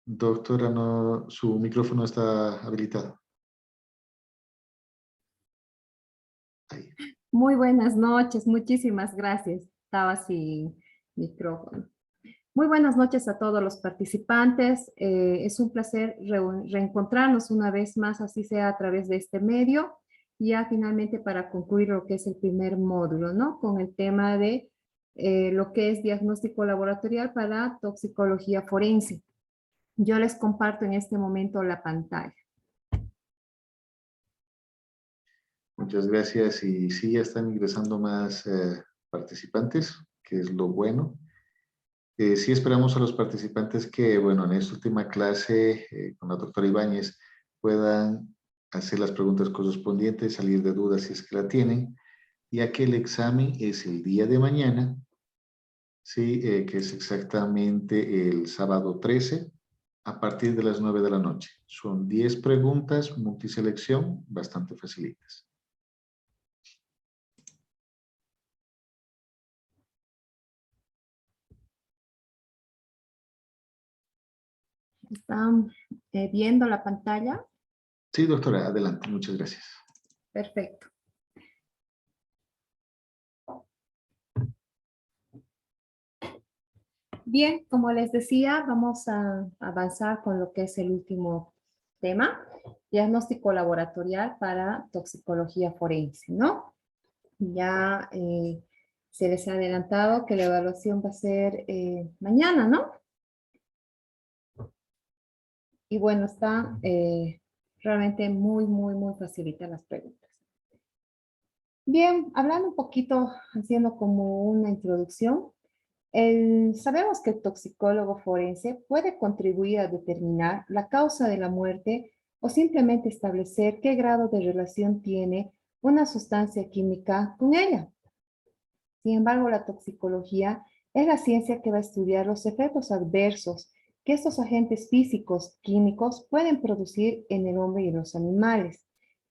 Doctora, no, su micrófono está habilitado. Ahí. Muy buenas noches, muchísimas gracias. Estaba sin micrófono. Muy buenas noches a todos los participantes. Es un placer reencontrarnos una vez más, así sea a través de este medio, ya finalmente para concluir lo que es el primer módulo, ¿no? Con el tema de lo que es diagnóstico laboratorial para toxicología forense. Yo les comparto en este momento la pantalla. Muchas gracias. Y sí, ya están ingresando más participantes, que es lo bueno. Sí esperamos a los participantes que, bueno, en esta última clase con la doctora Ibáñez puedan hacer las preguntas correspondientes, salir de dudas si es que la tienen, ya que el examen es el día de mañana, sí, que es exactamente el sábado 13, a partir de las 9 de la noche. Son 10 preguntas, multiselección, bastante facilitas. ¿Están viendo la pantalla? Sí, doctora, adelante. Muchas gracias. Perfecto. Bien, como les decía, vamos a avanzar con lo que es el último tema, diagnóstico laboratorial para toxicología forense, ¿no? Ya se les ha adelantado que la evaluación va a ser mañana, ¿no? Y bueno, está realmente muy facilita las preguntas. Bien, hablando un poquito, haciendo como una introducción, sabemos que el toxicólogo forense puede contribuir a determinar la causa de la muerte o simplemente establecer qué grado de relación tiene una sustancia química con ella. Sin embargo, la toxicología es la ciencia que va a estudiar los efectos adversos que estos agentes físicos, químicos, pueden producir en el hombre y en los animales,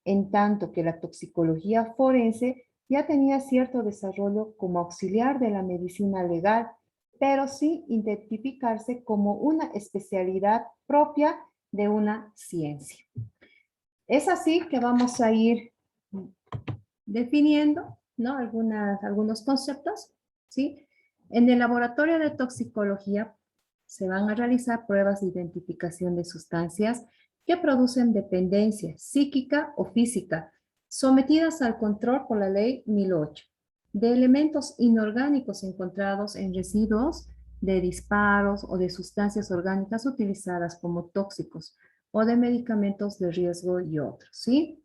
en tanto que la toxicología forense ya tenía cierto desarrollo como auxiliar de la medicina legal, pero sin identificarse como una especialidad propia de una ciencia. Es así que vamos a ir definiendo, ¿no? Algunos conceptos, ¿sí? En el laboratorio de toxicología se van a realizar pruebas de identificación de sustancias que producen dependencia psíquica o física, sometidas al control por la ley 1008, de elementos inorgánicos encontrados en residuos de disparos o de sustancias orgánicas utilizadas como tóxicos o de medicamentos de riesgo y otros, ¿sí?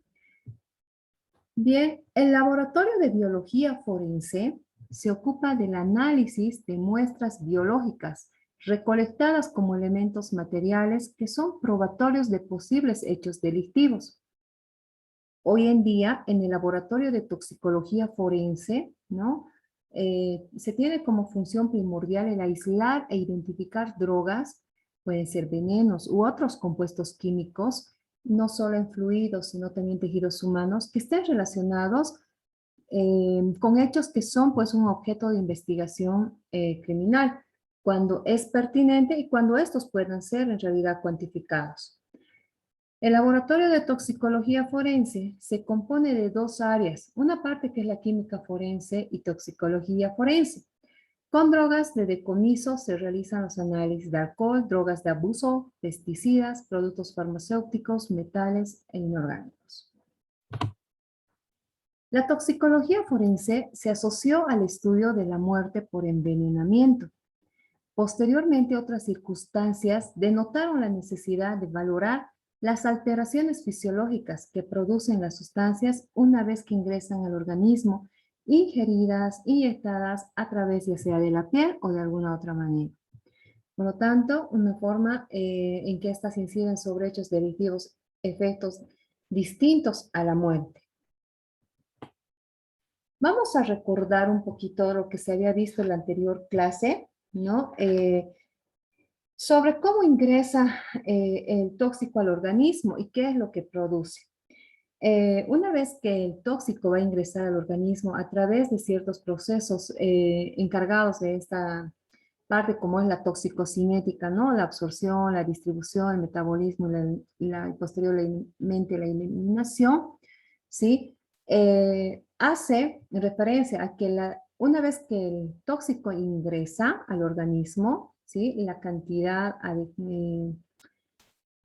Bien, el laboratorio de biología forense se ocupa del análisis de muestras biológicas recolectadas como elementos materiales que son probatorios de posibles hechos delictivos. Hoy en día, en el laboratorio de toxicología forense, ¿no? Se tiene como función primordial el aislar e identificar drogas, pueden ser venenos u otros compuestos químicos, no solo en fluidos, sino también tejidos humanos, que estén relacionados con hechos que son pues un objeto de investigación criminal, cuando es pertinente y cuando estos puedan ser en realidad cuantificados. El laboratorio de toxicología forense se compone de dos áreas, una parte que es la química forense y toxicología forense. Con drogas de decomiso se realizan los análisis de alcohol, drogas de abuso, pesticidas, productos farmacéuticos, metales e inorgánicos. La toxicología forense se asoció al estudio de la muerte por envenenamiento. Posteriormente, otras circunstancias denotaron la necesidad de valorar las alteraciones fisiológicas que producen las sustancias una vez que ingresan al organismo, ingeridas, inyectadas a través ya sea de la piel o de alguna otra manera. Por lo tanto, una forma en que estas inciden sobre hechos delictivos, efectos distintos a la muerte. Vamos a recordar un poquito lo que se había visto en la anterior clase, ¿no? Sobre cómo ingresa el tóxico al organismo y qué es lo que produce. Una vez que el tóxico va a ingresar al organismo a través de ciertos procesos encargados de parte como es la toxicocinética, ¿no? La absorción, la distribución, el metabolismo y posteriormente la eliminación, ¿sí? Hace referencia a que una vez que el tóxico ingresa al organismo, ¿sí? La cantidad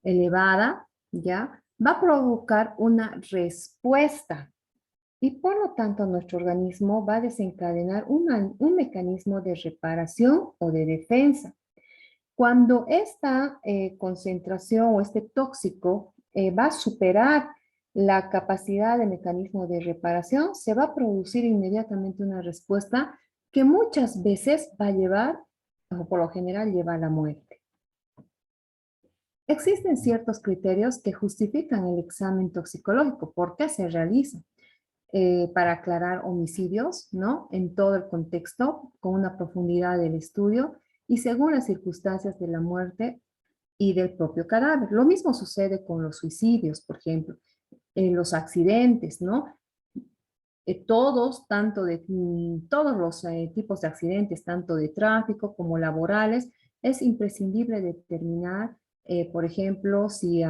elevada, ¿ya? Va a provocar una respuesta y por lo tanto nuestro organismo va a desencadenar un mecanismo de reparación o de defensa. Cuando esta concentración o este tóxico va a superar la capacidad de mecanismo de reparación, se va a producir inmediatamente una respuesta que muchas veces va a llevar, o por lo general lleva a la muerte. Existen ciertos criterios que justifican el examen toxicológico. ¿Por qué se realiza? Para aclarar homicidios, ¿no? En todo el contexto, con una profundidad del estudio y según las circunstancias de la muerte y del propio cadáver. Lo mismo sucede con los suicidios, por ejemplo, los accidentes, ¿no? Todos los tipos de accidentes, tanto de tráfico como laborales, es imprescindible determinar, por ejemplo, si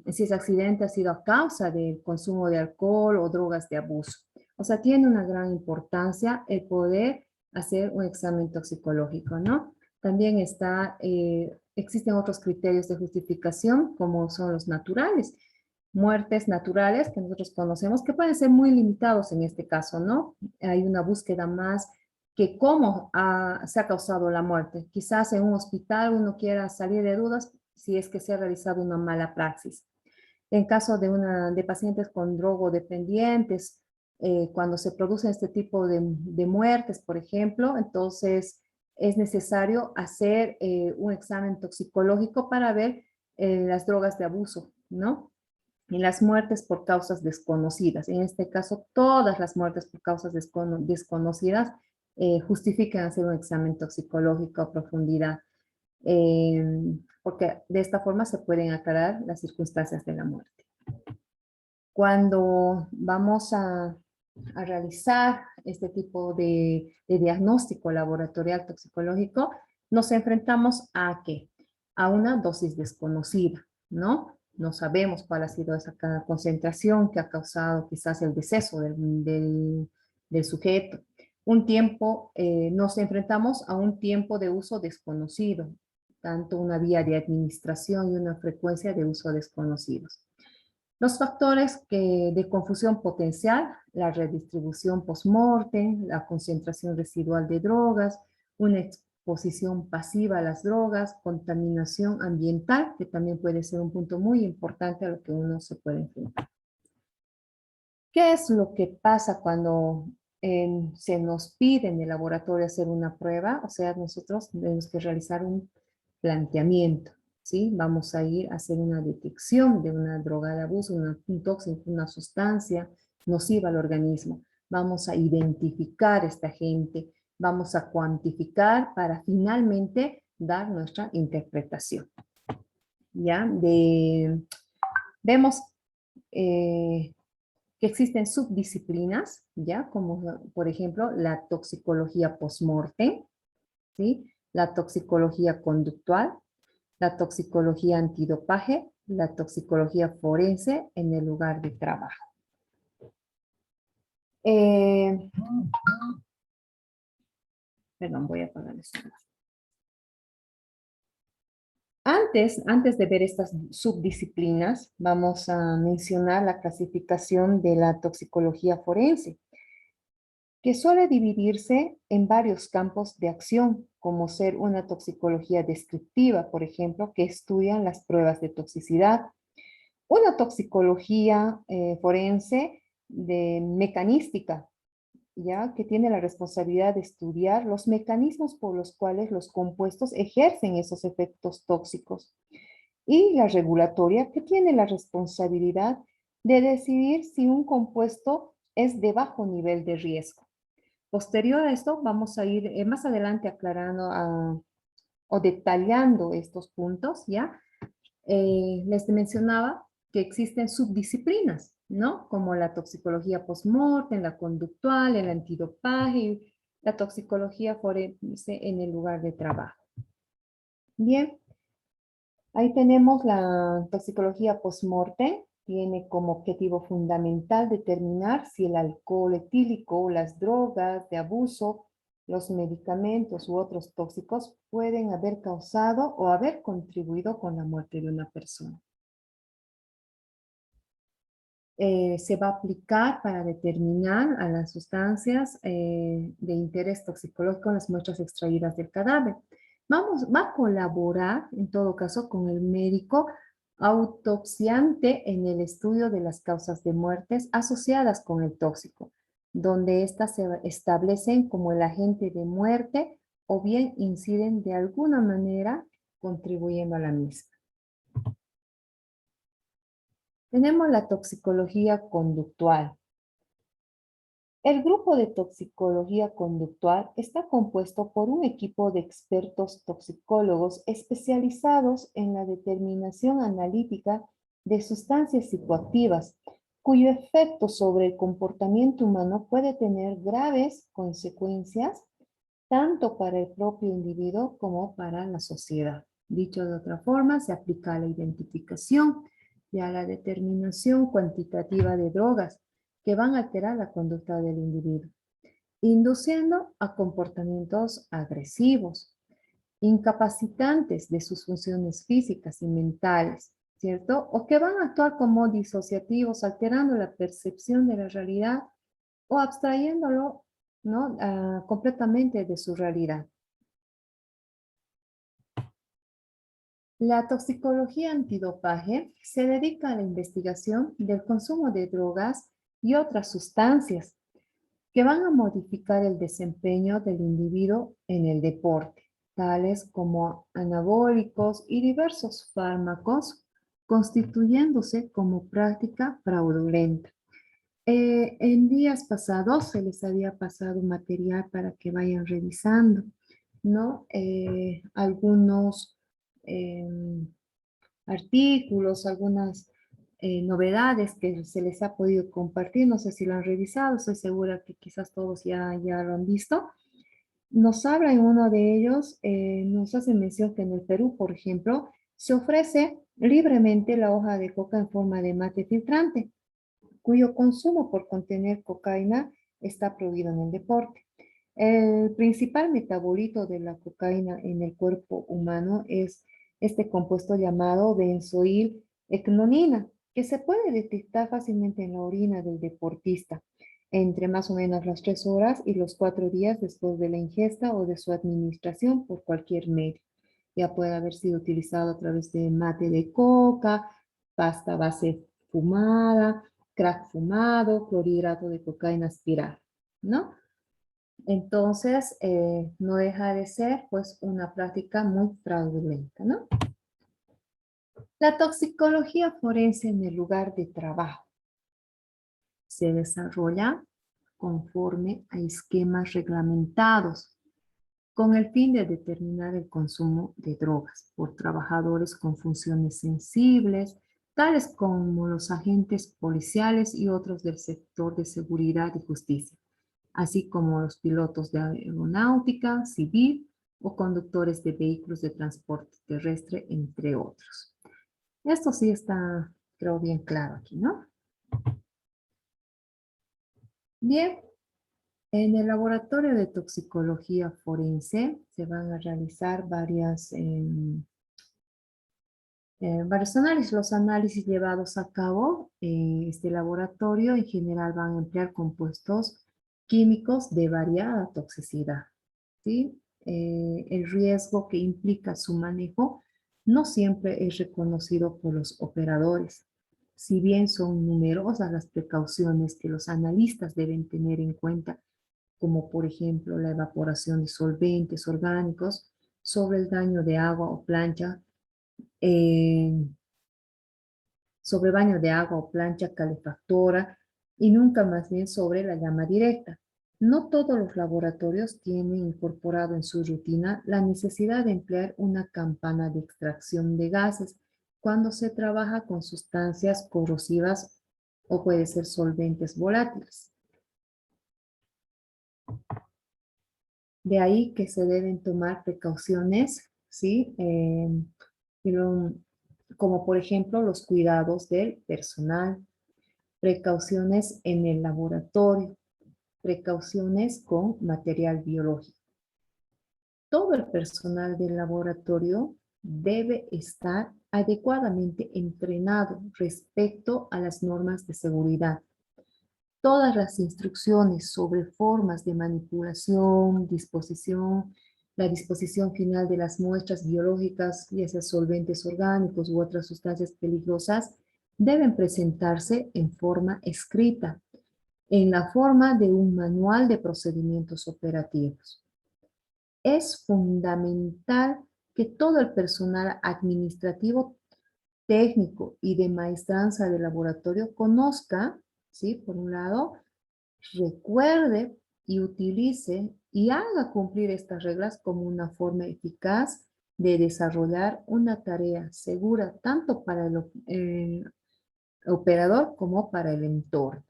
ese accidente ha sido a causa del consumo de alcohol o drogas de abuso. O sea, tiene una gran importancia el poder hacer un examen toxicológico, ¿no? También existen otros criterios de justificación, como son los naturales, muertes naturales que nosotros conocemos, que pueden ser muy limitados en este caso, ¿no? Hay una búsqueda más que cómo se ha causado la muerte. Quizás en un hospital uno quiera salir de dudas si es que se ha realizado una mala praxis. En caso de pacientes con drogodependientes, cuando se producen este tipo de muertes, por ejemplo, entonces es necesario hacer un examen toxicológico para ver las drogas de abuso, ¿no? Y las muertes por causas desconocidas. En este caso, todas las muertes por causas desconocidas justifican hacer un examen toxicológico a profundidad, eh, porque de esta forma se pueden aclarar las circunstancias de la muerte. Cuando vamos a realizar este tipo de diagnóstico laboratorial toxicológico, nos enfrentamos ¿a qué? A una dosis desconocida, ¿no? No sabemos cuál ha sido esa concentración que ha causado quizás el deceso del sujeto. Nos enfrentamos a un tiempo de uso desconocido, tanto una vía de administración y una frecuencia de uso desconocidos. Los factores de confusión potencial, la redistribución post-mortem, la concentración residual de drogas, una exposición pasiva a las drogas, contaminación ambiental, que también puede ser un punto muy importante a lo que uno se puede enfrentar. ¿Qué es lo que pasa cuando se nos pide en el laboratorio hacer una prueba? O sea, nosotros tenemos que realizar un planteamiento, ¿sí? Vamos a ir a hacer una detección de una droga de abuso, un tóxico, una sustancia nociva al organismo. Vamos a identificar este agente, vamos a cuantificar para finalmente dar nuestra interpretación. ¿Ya? Vemos que existen subdisciplinas, ¿ya? Como por ejemplo la toxicología post-mortem, ¿sí? La toxicología conductual, la toxicología antidopaje, la toxicología forense en el lugar de trabajo. Perdón, voy a apagar esto. Antes de ver estas subdisciplinas, vamos a mencionar la clasificación de la toxicología forense, que suele dividirse en varios campos de acción, como ser una toxicología descriptiva, por ejemplo, que estudian las pruebas de toxicidad, una toxicología forense de mecanística, ya que tiene la responsabilidad de estudiar los mecanismos por los cuales los compuestos ejercen esos efectos tóxicos, y la regulatoria, que tiene la responsabilidad de decidir si un compuesto es de bajo nivel de riesgo. Posterior a esto, vamos a ir más adelante aclarando o detallando estos puntos, ¿ya? Les mencionaba que existen subdisciplinas, ¿no? Como la toxicología post-mortem, la conductual, el antidopaje, la toxicología forense en el lugar de trabajo. Bien, ahí tenemos la toxicología post-mortem. Tiene como objetivo fundamental determinar si el alcohol etílico o las drogas de abuso, los medicamentos u otros tóxicos pueden haber causado o haber contribuido con la muerte de una persona. Se va a aplicar para determinar a las sustancias de interés toxicológico en las muestras extraídas del cadáver. Va a colaborar, en todo caso, con el médico autopsiante en el estudio de las causas de muertes asociadas con el tóxico, donde éstas se establecen como el agente de muerte o bien inciden de alguna manera contribuyendo a la misma. Tenemos la toxicología conductual. El grupo de toxicología conductual está compuesto por un equipo de expertos toxicólogos especializados en la determinación analítica de sustancias psicoactivas, cuyo efecto sobre el comportamiento humano puede tener graves consecuencias tanto para el propio individuo como para la sociedad. Dicho de otra forma, se aplica a la identificación y a la determinación cuantitativa de drogas que van a alterar la conducta del individuo, induciendo a comportamientos agresivos, incapacitantes de sus funciones físicas y mentales, ¿cierto? O que van a actuar como disociativos, alterando la percepción de la realidad o abstrayéndolo, ¿no? Completamente de su realidad. La toxicología antidopaje se dedica a la investigación del consumo de drogas y otras sustancias que van a modificar el desempeño del individuo en el deporte, tales como anabólicos y diversos fármacos, constituyéndose como práctica fraudulenta. En días pasados se les había pasado material para que vayan revisando, ¿no? Algunos artículos, algunas novedades que se les ha podido compartir. No sé si lo han revisado, estoy segura que quizás todos ya lo han visto. Nos habla en uno de ellos, nos hace mención que en el Perú, por ejemplo, se ofrece libremente la hoja de coca en forma de mate filtrante, cuyo consumo por contener cocaína está prohibido en el deporte. El principal metabolito de la cocaína en el cuerpo humano es este compuesto llamado benzoilecgonina, que se puede detectar fácilmente en la orina del deportista entre más o menos las 3 horas y los 4 días después de la ingesta o de su administración por cualquier medio. Ya puede haber sido utilizado a través de mate de coca, pasta base fumada, crack fumado, clorhidrato de cocaína aspirado, ¿no? Entonces, no deja de ser pues una práctica muy fraudulenta, ¿no? La toxicología forense en el lugar de trabajo se desarrolla conforme a esquemas reglamentados con el fin de determinar el consumo de drogas por trabajadores con funciones sensibles, tales como los agentes policiales y otros del sector de seguridad y justicia, así como los pilotos de aeronáutica, civil o conductores de vehículos de transporte terrestre, entre otros. Esto sí está, creo, bien claro aquí, ¿no? Bien, en el laboratorio de toxicología forense se van a realizar varios análisis. Los análisis llevados a cabo en este laboratorio en general van a emplear compuestos químicos de variada toxicidad, ¿sí? El riesgo que implica su manejo no siempre es reconocido por los operadores. Si bien son numerosas las precauciones que los analistas deben tener en cuenta, como por ejemplo la evaporación de solventes orgánicos sobre el daño de agua o plancha, eh, sobre baño de agua o plancha calefactora y nunca más bien sobre la llama directa. No todos los laboratorios tienen incorporado en su rutina la necesidad de emplear una campana de extracción de gases cuando se trabaja con sustancias corrosivas o puede ser solventes volátiles. De ahí que se deben tomar precauciones ¿sí? Y como por ejemplo los cuidados del personal, precauciones en el laboratorio, precauciones con material biológico. Todo el personal del laboratorio debe estar adecuadamente entrenado respecto a las normas de seguridad. Todas las instrucciones sobre formas de manipulación, disposición, la disposición final de las muestras biológicas, ya sea solventes orgánicos u otras sustancias peligrosas, deben presentarse en forma escrita, en la forma de un manual de procedimientos operativos. Es fundamental que todo el personal administrativo, técnico y de maestranza del laboratorio conozca, ¿sí? Por un lado, recuerde y utilice y haga cumplir estas reglas como una forma eficaz de desarrollar una tarea segura tanto para el operador como para el entorno.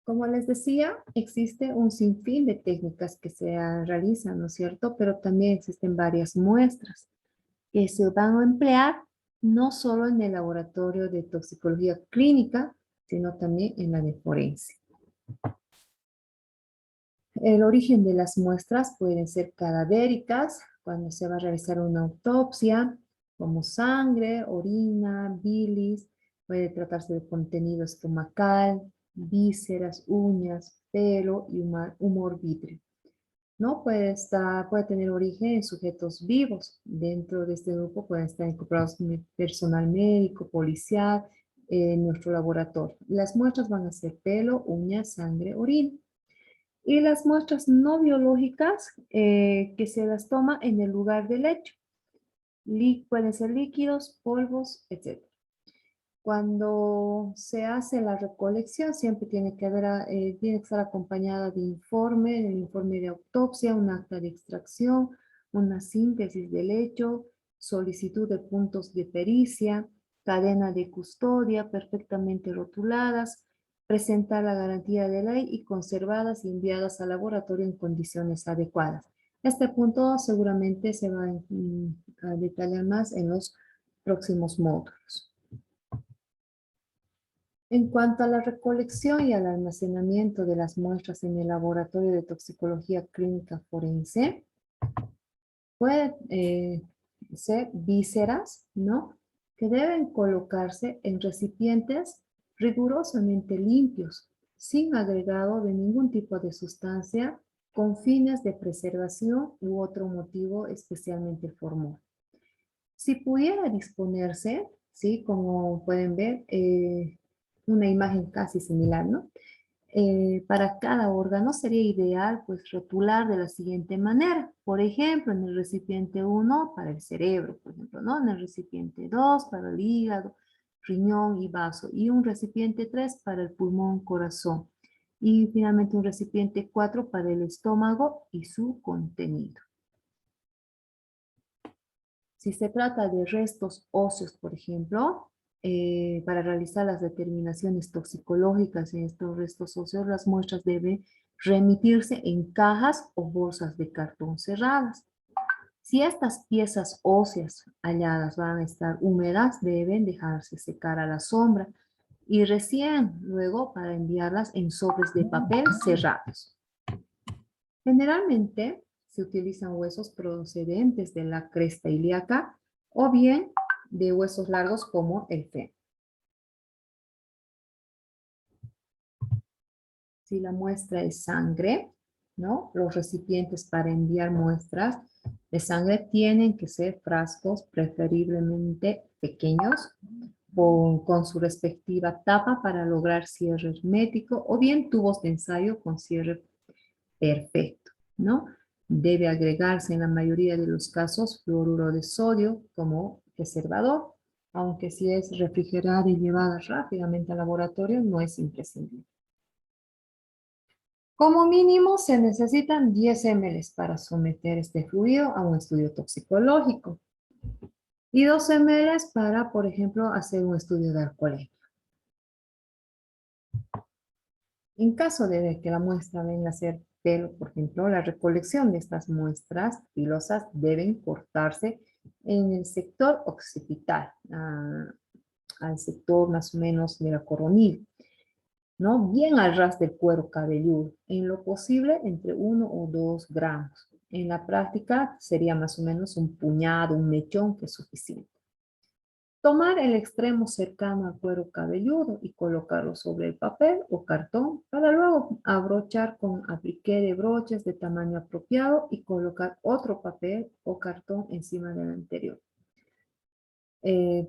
Como les decía, existe un sinfín de técnicas que se realizan, ¿no es cierto? Pero también existen varias muestras que se van a emplear no solo en el laboratorio de toxicología clínica, sino también en la de forense. El origen de las muestras pueden ser cadavéricas, cuando se va a realizar una autopsia, como sangre, orina, bilis, puede tratarse de contenido estomacal, vísceras, uñas, pelo y humor vítreo. ¿No? Puede tener origen en sujetos vivos. Dentro de este grupo pueden estar incorporados personal médico, policial, en nuestro laboratorio. Las muestras van a ser pelo, uñas, sangre, orina. Y las muestras no biológicas que se las toma en el lugar del hecho. Pueden ser líquidos, polvos, etc. Cuando se hace la recolección, siempre tiene que estar acompañada de informe, el informe de autopsia, un acta de extracción, una síntesis del hecho, solicitud de puntos de pericia, cadena de custodia perfectamente rotuladas, presentar la garantía de ley y conservadas y enviadas al laboratorio en condiciones adecuadas. Este punto seguramente se va a detallar más en los próximos módulos. En cuanto a la recolección y al almacenamiento de las muestras en el laboratorio de toxicología clínica forense, puede ser vísceras, ¿no? Que deben colocarse en recipientes rigurosamente limpios, sin agregado de ningún tipo de sustancia, con fines de preservación u otro motivo especialmente formal. Si pudiera disponerse, ¿sí? Como pueden ver, una imagen casi similar, ¿no? Para cada órgano sería ideal pues rotular de la siguiente manera. Por ejemplo, en el recipiente 1 para el cerebro, por ejemplo, ¿no? En el recipiente 2 para el hígado, riñón y vaso. Y un recipiente 3 para el pulmón, corazón. Y finalmente un recipiente 4 para el estómago y su contenido. Si se trata de restos óseos, por ejemplo, para realizar las determinaciones toxicológicas en estos restos óseos, las muestras deben remitirse en cajas o bolsas de cartón cerradas. Si estas piezas óseas halladas van a estar húmedas, deben dejarse secar a la sombra y recién luego para enviarlas en sobres de papel cerrados. Generalmente se utilizan huesos procedentes de la cresta ilíaca o bien de huesos largos como el fémur. Si la muestra es sangre, ¿no? Los recipientes para enviar muestras de sangre tienen que ser frascos preferiblemente pequeños con su respectiva tapa para lograr cierre hermético o bien tubos de ensayo con cierre perfecto, ¿no? Debe agregarse en la mayoría de los casos fluoruro de sodio como preservador, aunque si es refrigerada y llevada rápidamente al laboratorio no es imprescindible. Como mínimo se necesitan 10 ml para someter este fluido a un estudio toxicológico y 2 ml para, por ejemplo, hacer un estudio de alcoholemia. En caso de que la muestra venga a ser pelo, por ejemplo, la recolección de estas muestras pilosas deben cortarse en el sector occipital, al sector más o menos de la coronilla, ¿no? Bien al ras del cuero cabelludo, en lo posible entre 1 o 2 gramos. En la práctica sería más o menos un puñado, un mechón que es suficiente. Tomar el extremo cercano al cuero cabelludo y colocarlo sobre el papel o cartón para luego abrochar con apliqué de broches de tamaño apropiado y colocar otro papel o cartón encima del anterior.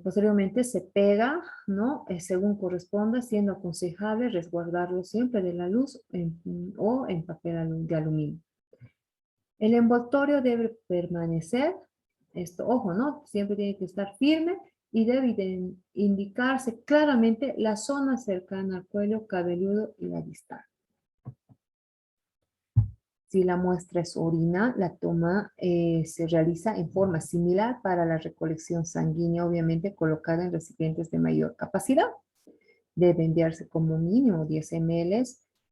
Posteriormente se pega, ¿no? Según corresponda, siendo aconsejable resguardarlo siempre de la luz o en papel de aluminio. El envoltorio debe permanecer, esto, ojo, ¿no? Siempre tiene que estar firme y debe indicarse claramente la zona cercana al cuello cabelludo y la distal. Si la muestra es orina, la toma se realiza en forma similar para la recolección sanguínea, obviamente colocada en recipientes de mayor capacidad. Debe enviarse como mínimo 10 ml.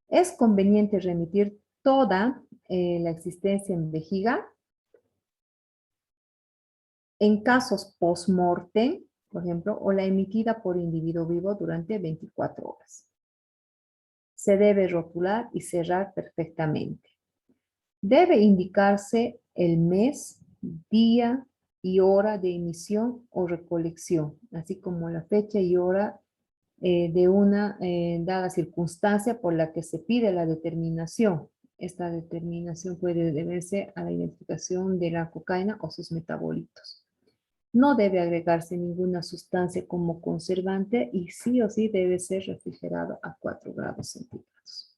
Es conveniente remitir toda la existencia en vejiga. En casos post-mortem, por ejemplo, o la emitida por individuo vivo durante 24 horas. Se debe rotular y cerrar perfectamente. Debe indicarse el mes, día y hora de emisión o recolección, así como la fecha y hora de una dada circunstancia por la que se pide la determinación. Esta determinación puede deberse a la identificación de la cocaína o sus metabolitos. No debe agregarse ninguna sustancia como conservante y sí o sí debe ser refrigerado a 4 grados centígrados.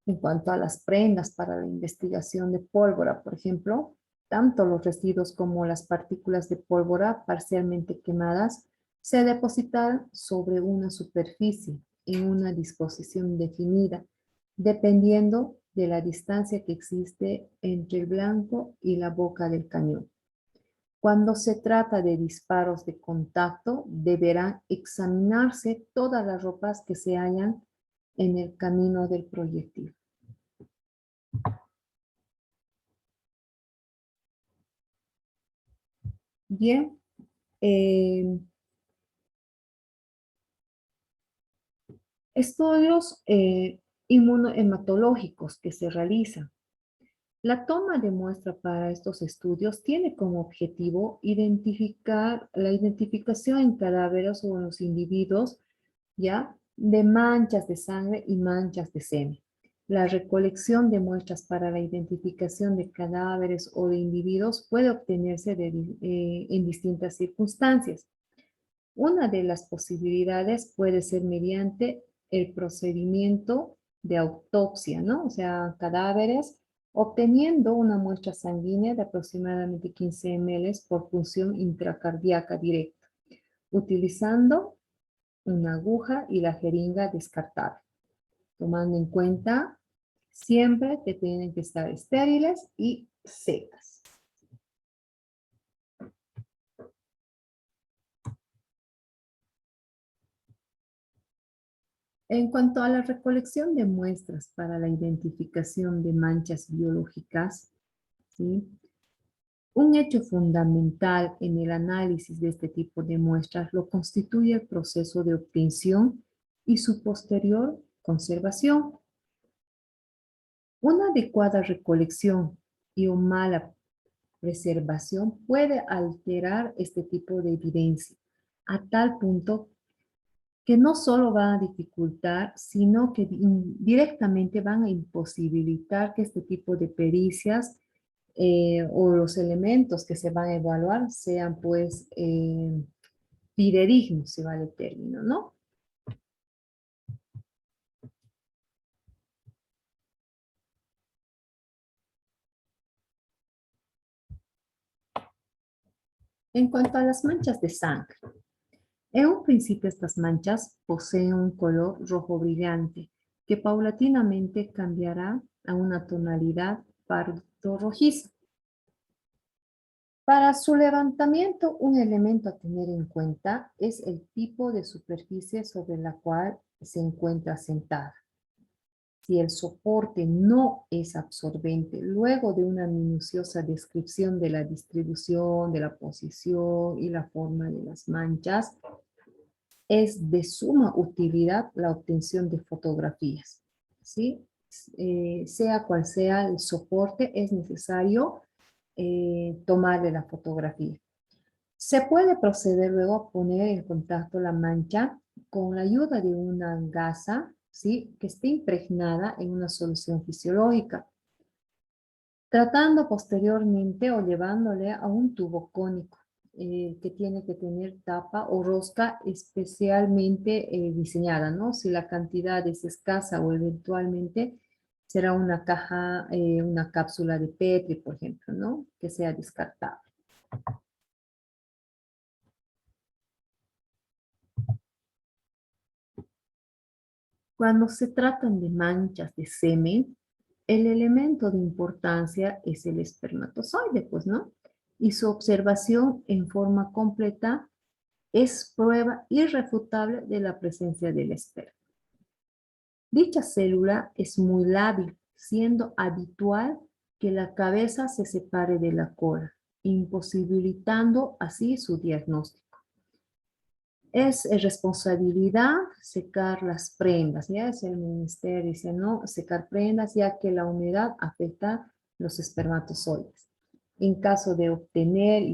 En cuanto a las prendas para la investigación de pólvora, por ejemplo, tanto los residuos como las partículas de pólvora parcialmente quemadas se depositan sobre una superficie en una disposición definida, dependiendo de la distancia que existe entre el blanco y la boca del cañón. Cuando se trata de disparos de contacto, deberán examinarse todas las ropas que se hallan en el camino del proyectil. Bien, estudios inmunohematológicos que se realizan. La toma de muestra para estos estudios tiene como objetivo identificar la identificación en cadáveres o en los individuos, ¿ya? De manchas de sangre y manchas de semen. La recolección de muestras para la identificación de cadáveres o de individuos puede obtenerse en distintas circunstancias. Una de las posibilidades puede ser mediante el procedimiento de autopsia, ¿no? O sea, cadáveres, obteniendo una muestra sanguínea de aproximadamente 15 ml por punción intracardíaca directa, utilizando una aguja y la jeringa descartable, tomando en cuenta siempre que tienen que estar estériles y secas. En cuanto a la recolección de muestras para la identificación de manchas biológicas, ¿sí? Un hecho fundamental en el análisis de este tipo de muestras lo constituye el proceso de obtención y su posterior conservación. Una adecuada recolección y una mala preservación puede alterar este tipo de evidencia a tal punto que no solo van a dificultar, sino que directamente van a imposibilitar que este tipo de pericias o los elementos que se van a evaluar sean pues fidedignos, si vale el término, ¿no? En cuanto a las manchas de sangre, en un principio estas manchas poseen un color rojo brillante que paulatinamente cambiará a una tonalidad pardo rojiza. Para su levantamiento, un elemento a tener en cuenta es el tipo de superficie sobre la cual se encuentra sentada. Si el soporte no es absorbente, luego de una minuciosa descripción de la distribución, de la posición y la forma de las manchas, es de suma utilidad la obtención de fotografías, ¿sí? Sea cual sea el soporte, es necesario tomarle la fotografía. Se puede proceder luego a poner en contacto la mancha con la ayuda de una gasa, ¿sí? Que esté impregnada en una solución fisiológica, tratando posteriormente o llevándole a un tubo cónico que tiene que tener tapa o rosca especialmente diseñada, ¿no? Si la cantidad es escasa o eventualmente será una caja, una cápsula de Petri, por ejemplo, ¿no? Que sea descartable. Cuando se tratan de manchas de semen, el elemento de importancia es el espermatozoide, pues, ¿no? Y su observación en forma completa es prueba irrefutable de la presencia del esperma. Dicha célula es muy lábil, siendo habitual que la cabeza se separe de la cola, imposibilitando así su diagnóstico. Es responsabilidad secar las prendas, ya es el ministerio, dice, no, secar prendas ya que la humedad afecta los espermatozoides. En caso de obtener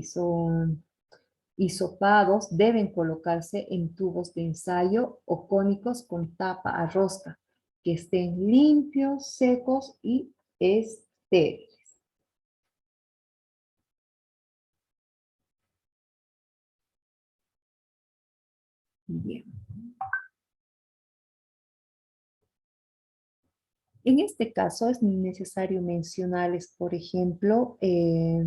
hisopados, deben colocarse en tubos de ensayo o cónicos con tapa a rosca, que estén limpios, secos y estériles. Bien. En este caso es necesario mencionarles, por ejemplo, que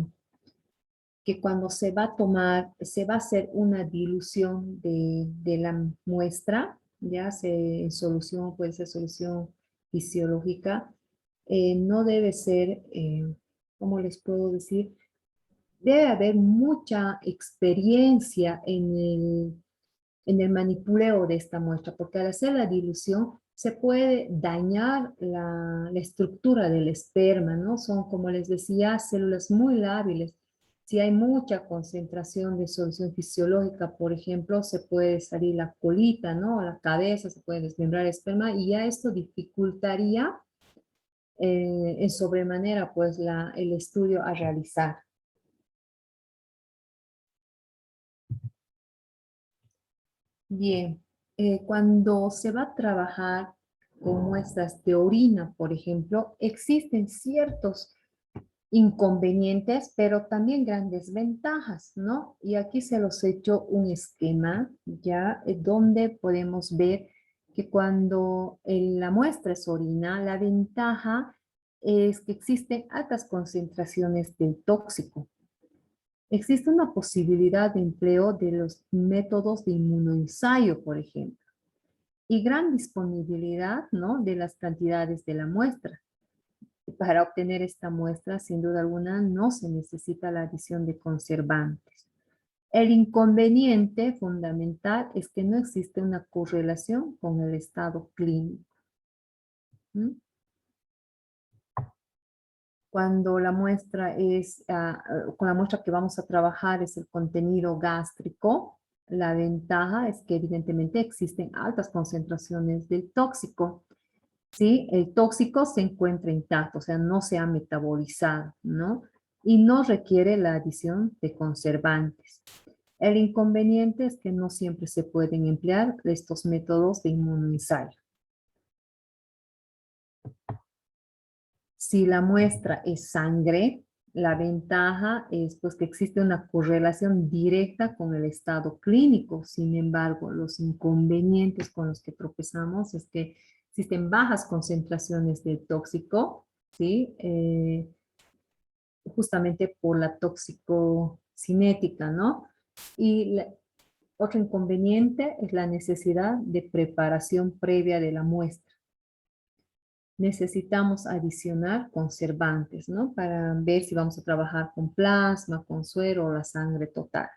cuando se va a tomar, se va a hacer una dilución de la muestra, ya sea solución, puede ser solución fisiológica, no debe ser, ¿cómo les puedo decir? Debe haber mucha experiencia en el manipuleo de esta muestra, porque al hacer la dilución se puede dañar la estructura del esperma, ¿no? Son, como les decía, células muy lábiles. Si hay mucha concentración de solución fisiológica, por ejemplo, se puede salir la colita, ¿no? La cabeza, se puede desmembrar el esperma y ya esto dificultaría en sobremanera, pues, el estudio a realizar. Bien, cuando se va a trabajar con muestras de orina, por ejemplo, existen ciertos inconvenientes, pero también grandes ventajas, ¿no? Y aquí se los he hecho un esquema, ya, donde podemos ver que cuando la muestra es orina, la ventaja es que existen altas concentraciones del tóxico. Existe una posibilidad de empleo de los métodos de inmunoensayo, por ejemplo, y gran disponibilidad, ¿no?, de las cantidades de la muestra. Para obtener esta muestra, sin duda alguna, no se necesita la adición de conservantes. El inconveniente fundamental es que no existe una correlación con el estado clínico. ¿Mm? Cuando la muestra es, con la muestra que vamos a trabajar es el contenido gástrico, la ventaja es que evidentemente existen altas concentraciones del tóxico. ¿Sí? El tóxico se encuentra intacto, o sea, no se ha metabolizado, ¿no? Y no requiere la adición de conservantes. El inconveniente es que no siempre se pueden emplear estos métodos de inmunoensayo. Si la muestra es sangre, la ventaja es pues, que existe una correlación directa con el estado clínico. Sin embargo, los inconvenientes con los que tropezamos es que existen bajas concentraciones de tóxico, ¿sí? Justamente por la toxicocinética, ¿no? Y otro inconveniente es la necesidad de preparación previa de la muestra. Necesitamos adicionar conservantes, ¿no? Para ver si vamos a trabajar con plasma, con suero o la sangre total.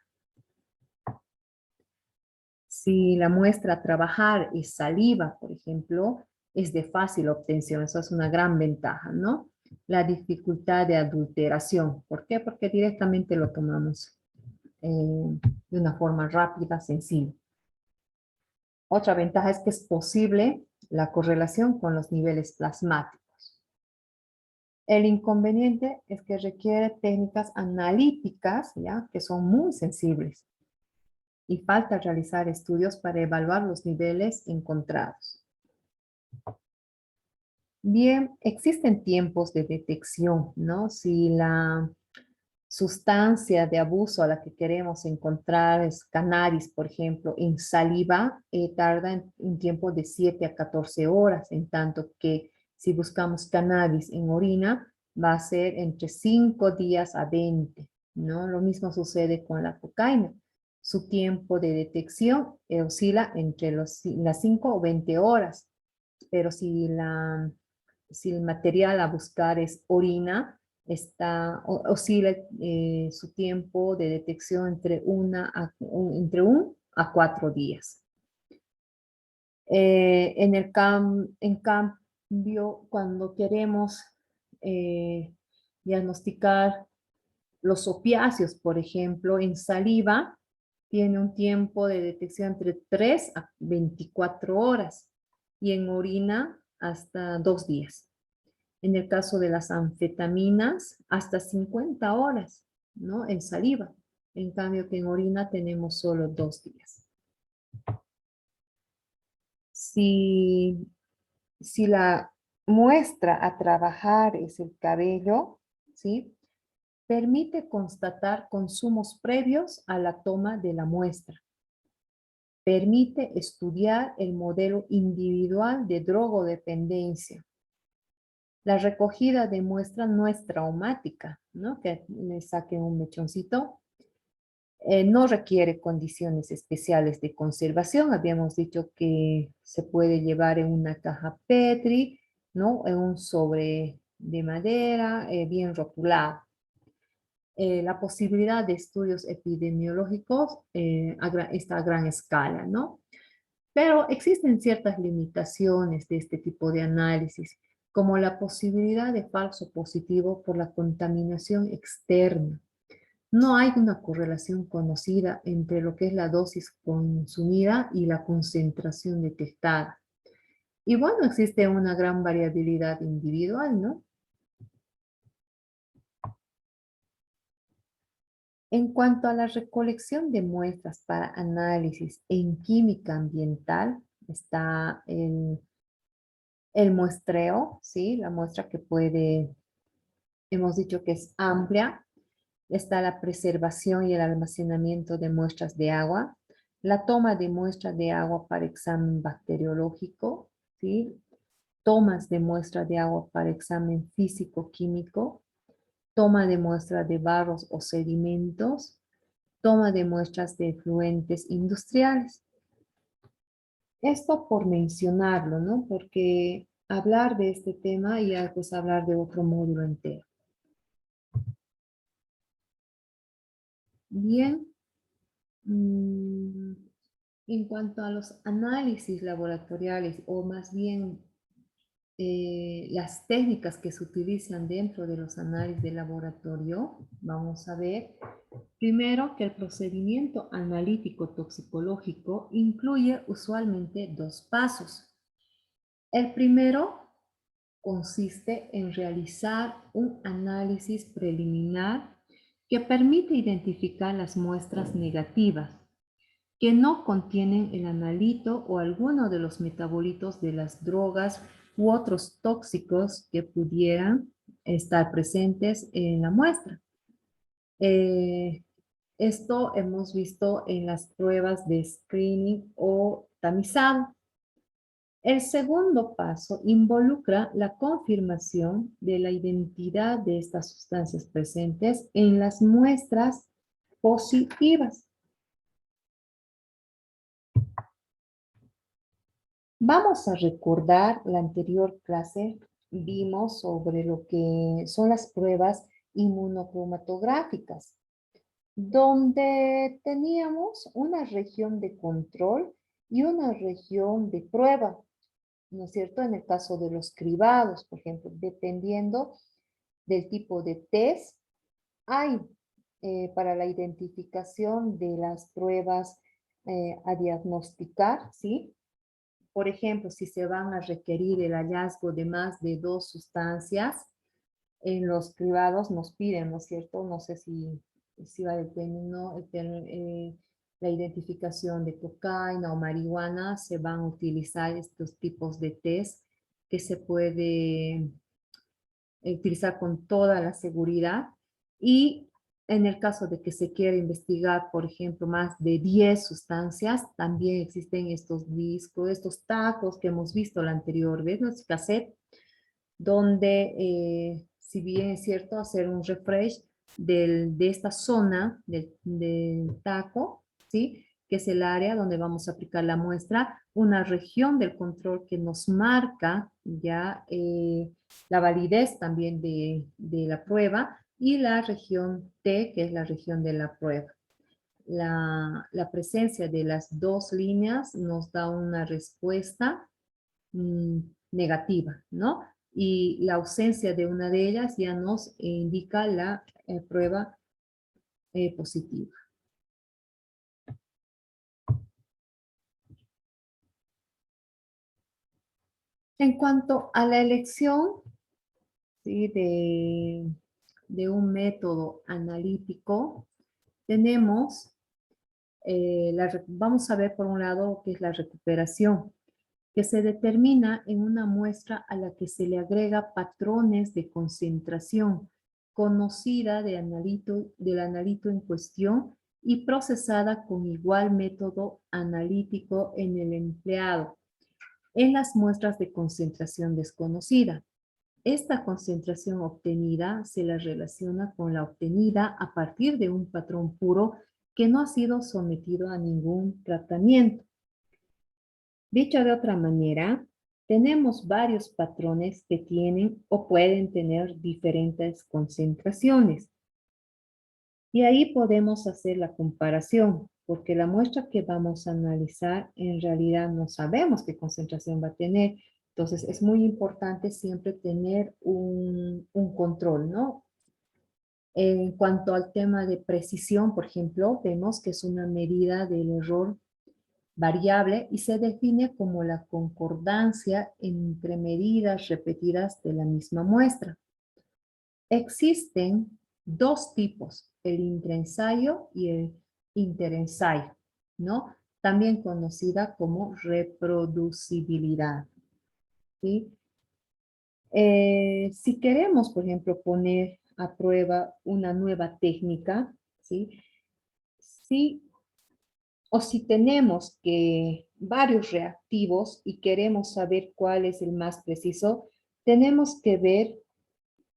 Si la muestra a trabajar es saliva, por ejemplo, es de fácil obtención. Eso es una gran ventaja, ¿no? La dificultad de adulteración. ¿Por qué? Porque directamente lo tomamos de una forma rápida, sencilla. Otra ventaja es que es posible la correlación con los niveles plasmáticos. El inconveniente es que requiere técnicas analíticas, ¿ya? Que son muy sensibles y falta realizar estudios para evaluar los niveles encontrados. Bien, existen tiempos de detección, ¿no? Si la sustancia de abuso a la que queremos encontrar es cannabis, por ejemplo, en saliva, tarda en un tiempo de 7 a 14 horas, en tanto que si buscamos cannabis en orina, va a ser entre 5 días a 20, ¿no? Lo mismo sucede con la cocaína. Su tiempo de detección oscila entre las 5 o 20 horas, pero si el material a buscar es orina, oscila su tiempo de detección entre 1 a 4 días. En cambio, cuando queremos diagnosticar los opiáceos, por ejemplo, en saliva, tiene un tiempo de detección entre 3 a 24 horas y en orina hasta 2 días. En el caso de las anfetaminas, hasta 50 horas, ¿no? En saliva. En cambio que en orina tenemos solo 2 días. Si la muestra a trabajar es el cabello, ¿sí? Permite constatar consumos previos a la toma de la muestra. Permite estudiar el modelo individual de drogodependencia. La recogida de muestra no es traumática, ¿no? Que le saquen un mechoncito. No requiere condiciones especiales de conservación. Habíamos dicho que se puede llevar en una caja Petri, ¿no? En un sobre de madera, bien rotulado. La posibilidad de estudios epidemiológicos está a gran escala, ¿no? Pero existen ciertas limitaciones de este tipo de análisis, como la posibilidad de falso positivo por la contaminación externa. No hay una correlación conocida entre lo que es la dosis consumida y la concentración detectada. Y bueno, existe una gran variabilidad individual, ¿no? En cuanto a la recolección de muestras para análisis en química ambiental, está el muestreo, ¿sí? La muestra que hemos dicho que es amplia. Está la preservación y el almacenamiento de muestras de agua, la toma de muestras de agua para examen bacteriológico, ¿sí? Tomas de muestra de agua para examen físico-químico, toma de muestra de barros o sedimentos, toma de muestras de efluentes industriales. Esto por mencionarlo, ¿no? Porque hablar de este tema ya es hablar de otro módulo entero. Bien. En cuanto a los análisis laboratoriales, o más bien las técnicas que se utilizan dentro de los análisis de laboratorio, vamos a ver primero que el procedimiento analítico toxicológico incluye usualmente 2 pasos. El primero consiste en realizar un análisis preliminar que permite identificar las muestras negativas que no contienen el analito o alguno de los metabolitos de las drogas u otros tóxicos que pudieran estar presentes en la muestra. Esto hemos visto en las pruebas de screening o tamizado. El segundo paso involucra la confirmación de la identidad de estas sustancias presentes en las muestras positivas. Vamos a recordar la anterior clase, vimos sobre lo que son las pruebas inmunocromatográficas. donde teníamos una región de control y una región de prueba, ¿no es cierto? En el caso de los cribados, por ejemplo, dependiendo del tipo de test, hay para la identificación de las pruebas a diagnosticar, ¿sí? Por ejemplo, si se van a requerir el hallazgo de más de 2 sustancias, en los cribados nos piden, ¿no es cierto? No sé si va el término, la identificación de cocaína o marihuana, se van a utilizar estos tipos de test que se puede utilizar con toda la seguridad. Y en el caso de que se quiera investigar, por ejemplo, más de 10 sustancias, también existen estos discos, estos tacos que hemos visto la anterior vez, los cassettes, donde, si bien es cierto, hacer un refresh de esta zona del taco, ¿sí? Que es el área donde vamos a aplicar la muestra, una región del control que nos marca ya la validez también de la prueba, y la región T, que es la región de la prueba. La presencia de las dos líneas nos da una respuesta mm, negativa, ¿no? Y la ausencia de una de ellas ya nos indica la prueba positiva. En cuanto a la elección, ¿sí? de un método analítico, tenemos, vamos a ver por un lado qué es la recuperación, que se determina en una muestra a la que se le agrega patrones de concentración conocida del analito en cuestión y procesada con igual método analítico en el empleado en las muestras de concentración desconocida. Esta concentración obtenida se la relaciona con la obtenida a partir de un patrón puro que no ha sido sometido a ningún tratamiento. Dicho de otra manera, tenemos varios patrones que tienen o pueden tener diferentes concentraciones. Y ahí podemos hacer la comparación, porque la muestra que vamos a analizar en realidad no sabemos qué concentración va a tener. Entonces es muy importante siempre tener un control, ¿no? En cuanto al tema de precisión, por ejemplo, vemos que es una medida del error variable y se define como la concordancia entre medidas repetidas de la misma muestra. Existen dos tipos, el intraensayo y el interensayo, ¿no? También conocida como reproducibilidad, ¿sí? Si queremos, por ejemplo, poner a prueba una nueva técnica, ¿sí? Sí, o si tenemos varios reactivos y queremos saber cuál es el más preciso, tenemos que ver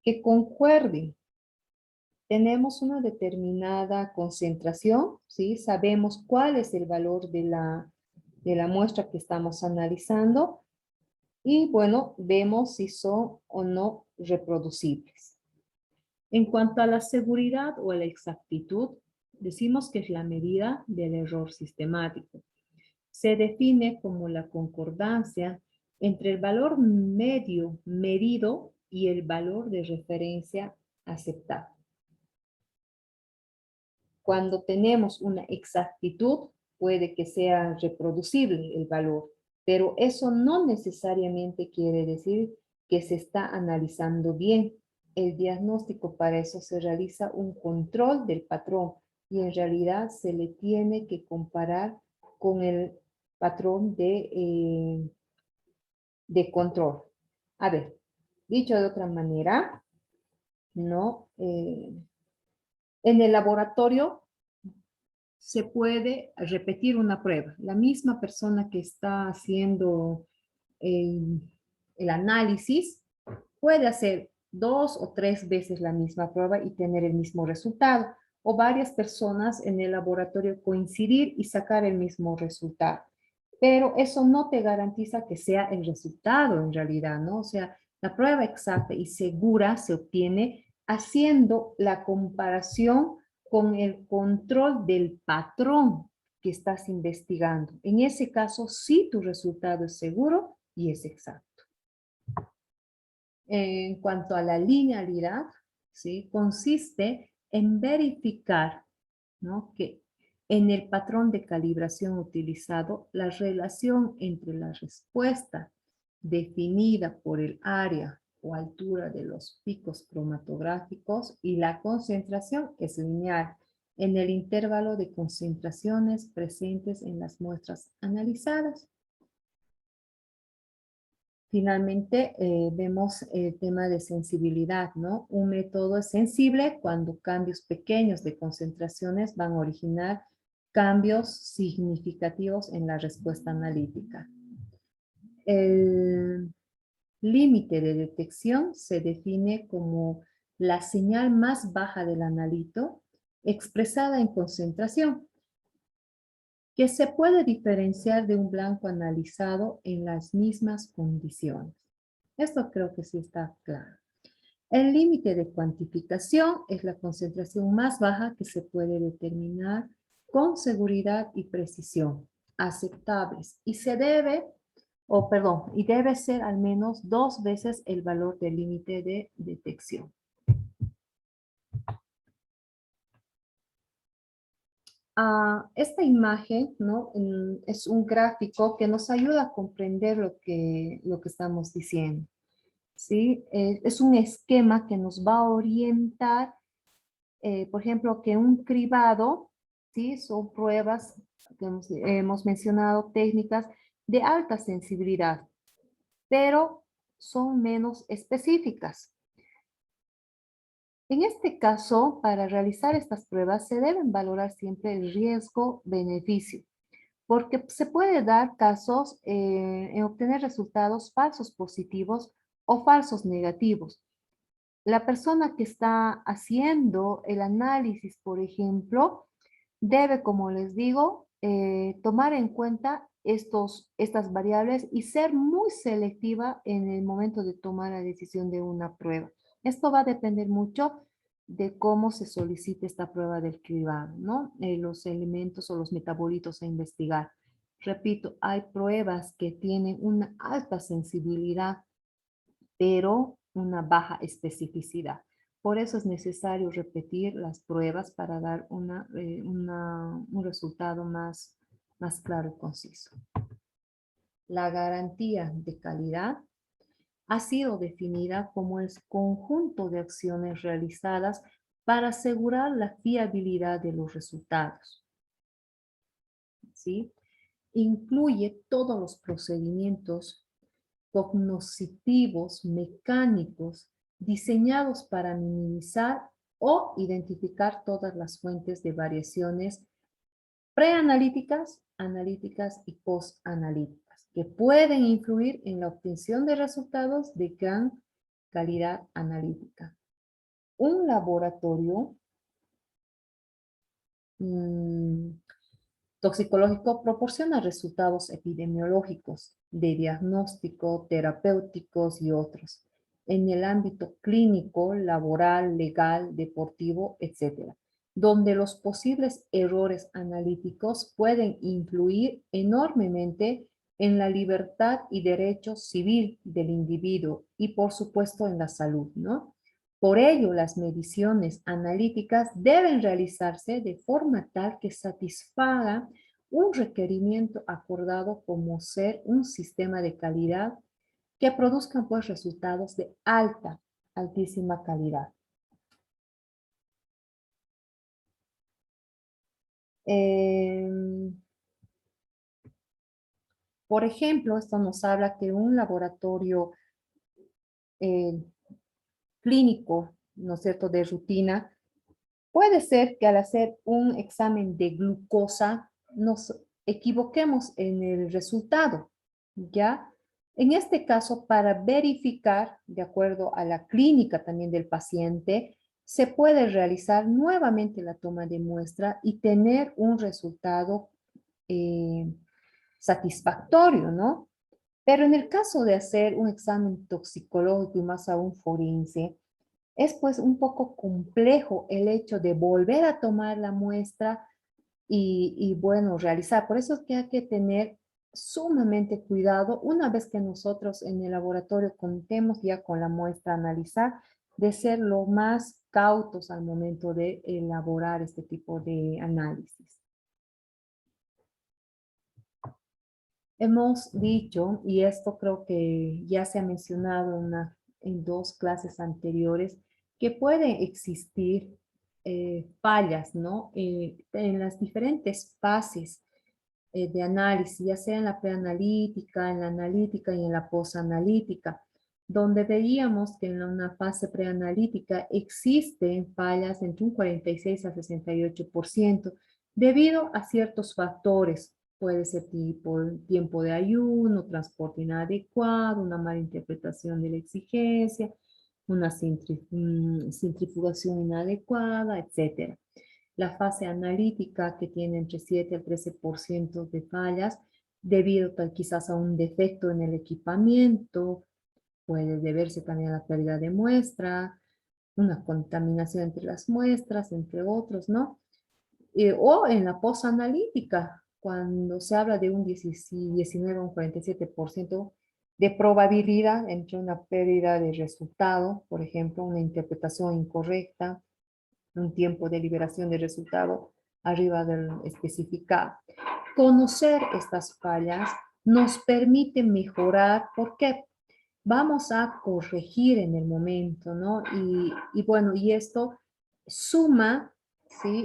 que concuerden. Tenemos una determinada concentración, ¿sí? Sabemos cuál es el valor de la muestra que estamos analizando y, bueno, vemos si son o no reproducibles. En cuanto a la seguridad o a la exactitud, decimos que es la medida del error sistemático. Se define como la concordancia entre el valor medio medido y el valor de referencia aceptado. Cuando tenemos una exactitud, puede que sea reproducible el valor, pero eso no necesariamente quiere decir que se está analizando bien. El diagnóstico para eso se realiza un control del patrón y en realidad se le tiene que comparar con el patrón de control. A ver, dicho de otra manera, ¿no? En el laboratorio se puede repetir una prueba. La misma persona que está haciendo el análisis puede hacer 2 o 3 veces la misma prueba y tener el mismo resultado. O varias personas en el laboratorio coincidir y sacar el mismo resultado. Pero eso no te garantiza que sea el resultado en realidad, ¿no? O sea, la prueba exacta y segura se obtiene haciendo la comparación con el control del patrón que estás investigando. En ese caso, sí, tu resultado es seguro y es exacto. En cuanto a la linealidad, ¿sí? Consiste en verificar, ¿no?, que en el patrón de calibración utilizado, la relación entre la respuesta definida por el área o altura de los picos cromatográficos y la concentración es lineal en el intervalo de concentraciones presentes en las muestras analizadas. Finalmente, vemos el tema de sensibilidad, ¿no? Un método es sensible cuando cambios pequeños de concentraciones van a originar cambios significativos en la respuesta analítica. El límite de detección se define como la señal más baja del analito expresada en concentración, que se puede diferenciar de un blanco analizado en las mismas condiciones. Esto creo que sí está claro. El límite de cuantificación es la concentración más baja que se puede determinar con seguridad y precisión aceptables y y debe ser al menos 2 veces el valor del límite de detección. Esta imagen, ¿no?, es un gráfico que nos ayuda a comprender lo que estamos diciendo, ¿sí? Es un esquema que nos va a orientar, por ejemplo, que un cribado, ¿sí? Son pruebas que hemos mencionado, técnicas de alta sensibilidad, pero son menos específicas. En este caso, para realizar estas pruebas se deben valorar siempre el riesgo-beneficio, porque se puede dar casos en obtener resultados falsos positivos o falsos negativos. La persona que está haciendo el análisis, por ejemplo, debe, como les digo, tomar en cuenta estas variables y ser muy selectiva en el momento de tomar la decisión de una prueba. Esto va a depender mucho de cómo se solicite esta prueba del cribado, ¿no? Los elementos o los metabolitos a investigar. Repito, hay pruebas que tienen una alta sensibilidad, pero una baja especificidad. Por eso es necesario repetir las pruebas para dar un resultado más claro y conciso. La garantía de calidad ha sido definida como el conjunto de acciones realizadas para asegurar la fiabilidad de los resultados, ¿sí? Incluye todos los procedimientos cognoscitivos mecánicos diseñados para minimizar o identificar todas las fuentes de variaciones preanalíticas, analíticas y postanalíticas que pueden influir en la obtención de resultados de gran calidad analítica. Un laboratorio toxicológico proporciona resultados epidemiológicos, de diagnóstico, terapéuticos y otros, en el ámbito clínico, laboral, legal, deportivo, etc., donde los posibles errores analíticos pueden influir enormemente en la libertad y derecho civil del individuo y, por supuesto, en la salud, ¿no? Por ello, las mediciones analíticas deben realizarse de forma tal que satisfaga un requerimiento acordado como ser un sistema de calidad que produzcan pues resultados de altísima calidad. Por ejemplo, esto nos habla que un laboratorio eh, clínico, ¿no es cierto?, de rutina, puede ser que al hacer un examen de glucosa nos equivoquemos en el resultado, ¿ya? En este caso, para verificar, de acuerdo a la clínica también del paciente, se puede realizar nuevamente la toma de muestra y tener un resultado satisfactorio, ¿no? Pero en el caso de hacer un examen toxicológico y más aún forense, Es pues un poco complejo el hecho de volver a tomar la muestra bueno, realizar. Por eso es que hay que tener sumamente cuidado una vez que nosotros en el laboratorio contemos ya con la muestra a analizar, de ser lo más cautos al momento de elaborar este tipo de análisis. Hemos dicho, y esto creo que ya se ha mencionado en dos clases anteriores, que pueden existir fallas, ¿no? En las diferentes fases de análisis, ya sea en la preanalítica, en la analítica y en la posanalítica, donde veíamos que en una fase preanalítica existen fallas entre un 46 a 68% debido a ciertos factores. Puede ser tipo tiempo de ayuno, transporte inadecuado, una mala interpretación de la exigencia, una centrifugación inadecuada, etc. La fase analítica, que tiene entre 7 al 13% de fallas, debido quizás a un defecto en el equipamiento, puede deberse también a la pérdida de muestra, una contaminación entre las muestras, entre otros, ¿no? O en la posanalítica, cuando se habla de un 19 o un 47% de probabilidad entre una pérdida de resultado, por ejemplo, una interpretación incorrecta, un tiempo de liberación de resultado arriba del especificado. Conocer estas fallas nos permite mejorar, porque vamos a corregir en el momento, ¿no? Bueno, y esto suma, ¿sí?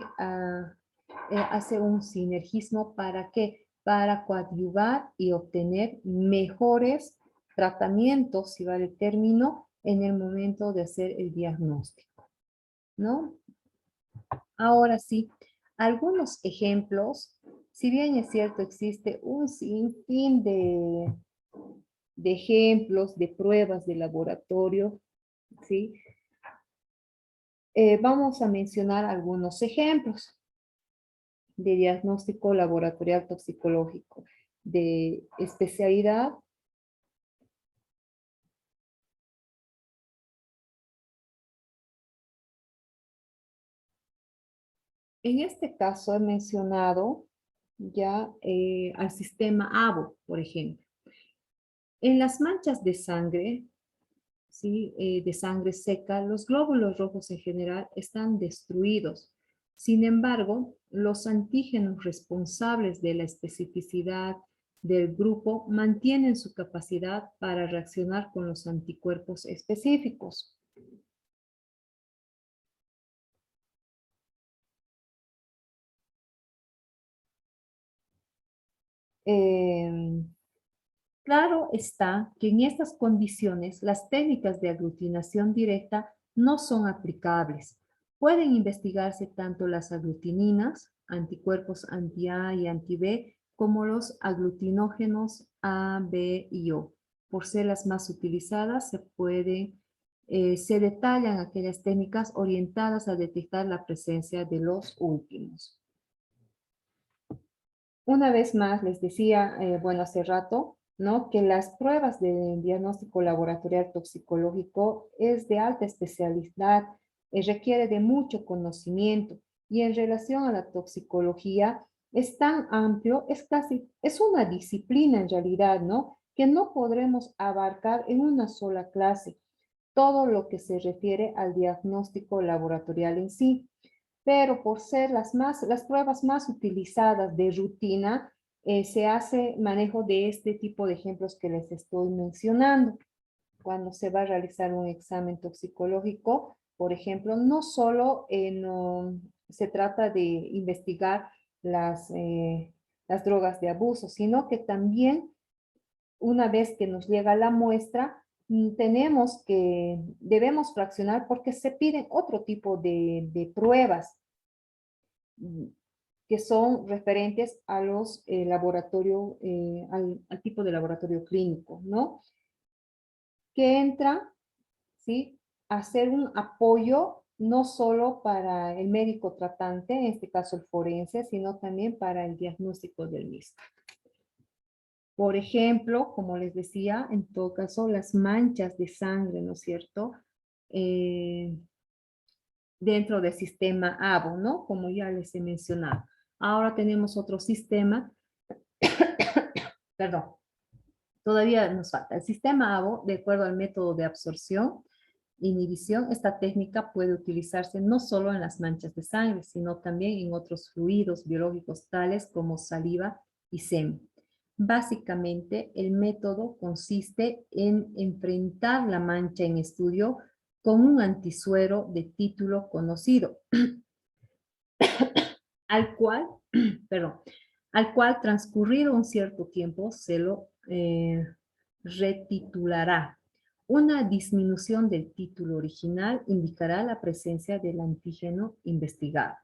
Hace un sinergismo ¿para qué? Para coadyuvar y obtener mejores tratamientos, si vale el término, en el momento de hacer el diagnóstico, ¿no? Ahora sí, algunos ejemplos, si bien es cierto, existe un sinfín de ejemplos, de pruebas de laboratorio, ¿sí? Vamos a mencionar algunos ejemplos de diagnóstico laboratorial toxicológico de especialidad. En este caso he mencionado ya al sistema ABO, por ejemplo. En las manchas de sangre, ¿sí? De sangre seca, los glóbulos rojos en general están destruidos. Sin embargo, los antígenos responsables de la especificidad del grupo mantienen su capacidad para reaccionar con los anticuerpos específicos. Eh, Claro está que en estas condiciones las técnicas de aglutinación directa no son aplicables. Pueden investigarse tanto las aglutininas, anticuerpos anti-A y anti-B, como los aglutinógenos A, B y O. Por ser las más utilizadas, se detallan aquellas técnicas orientadas a detectar la presencia de los últimos. Una vez más, les decía, bueno, hace rato, ¿no? Que las pruebas de diagnóstico laboratorial toxicológico es de alta especialidad, requiere de mucho conocimiento, y en relación a la toxicología es tan amplio, es una disciplina en realidad, ¿no? Que no podremos abarcar en una sola clase todo lo que se refiere al diagnóstico laboratorial en sí, pero por ser las pruebas más utilizadas de rutina, se hace manejo de este tipo de ejemplos que les estoy mencionando. Cuando se va a realizar un examen toxicológico, por ejemplo, no solo se trata de investigar las drogas de abuso, sino que también una vez que nos llega la muestra, debemos fraccionar, porque se piden otro tipo de pruebas mm, que son referentes a los laboratorios, al tipo de laboratorio clínico, ¿no? Que entra, ¿sí? A ser un apoyo no solo para el médico tratante, en este caso el forense, sino también para el diagnóstico del mismo. Por ejemplo, como les decía, en todo caso, las manchas de sangre, ¿no es cierto? dentro del sistema ABO, ¿no? Como ya les he mencionado. Ahora tenemos otro sistema, perdón, todavía nos falta. El sistema ABO, de acuerdo al método de absorción, inhibición, esta técnica puede utilizarse no solo en las manchas de sangre, sino también en otros fluidos biológicos tales como saliva y semen. Básicamente, el método consiste en enfrentar la mancha en estudio con un antisuero de título conocido, al cual, perdón, al cual transcurrido un cierto tiempo se lo retitulará. Una disminución del título original indicará la presencia del antígeno investigado.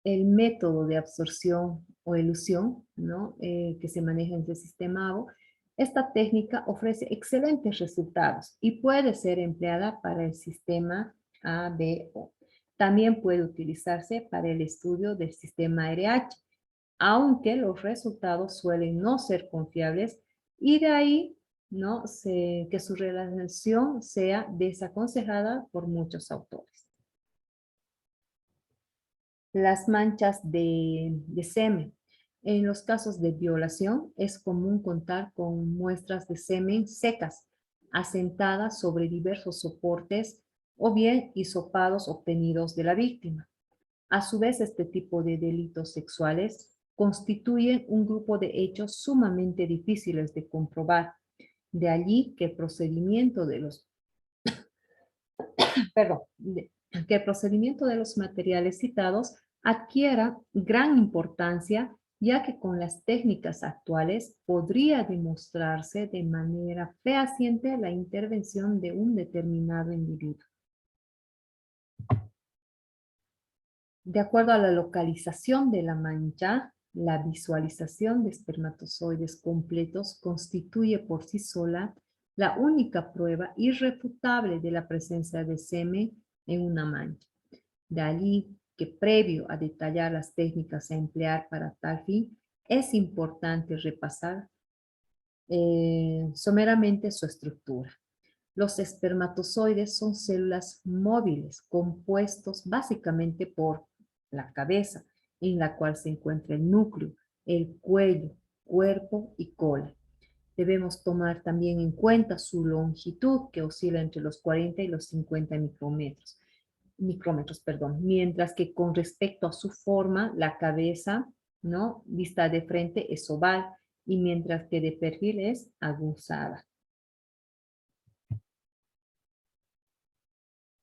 El método de absorción o elusión, ¿no? Que se maneja en el sistema ABO, esta técnica ofrece excelentes resultados y puede ser empleada para el sistema ABO. También puede utilizarse para el estudio del sistema ARH, aunque los resultados suelen no ser confiables y de ahí, ¿no? Que su relación sea desaconsejada por muchos autores. Las manchas de semen. En los casos de violación es común contar con muestras de semen secas, asentadas sobre diversos soportes o bien hisopados obtenidos de la víctima. A su vez, este tipo de delitos sexuales constituyen un grupo de hechos sumamente difíciles de comprobar. De allí que el procedimiento de los, perdón, que el procedimiento de los materiales citados adquiera gran importancia, ya que con las técnicas actuales podría demostrarse de manera fehaciente la intervención de un determinado individuo. De acuerdo a la localización de la mancha, la visualización de espermatozoides completos constituye por sí sola la única prueba irrefutable de la presencia de semen en una mancha. De allí que previo a detallar las técnicas a emplear para tal fin, es importante repasar someramente su estructura. Los espermatozoides son células móviles compuestos básicamente por la cabeza, en la cual se encuentra el núcleo, el cuello, cuerpo y cola. Debemos tomar también en cuenta su longitud, que oscila entre los 40 y los 50 micrómetros, perdón, mientras que con respecto a su forma, la cabeza, ¿no? Vista de frente es oval y mientras que de perfil es aguzada.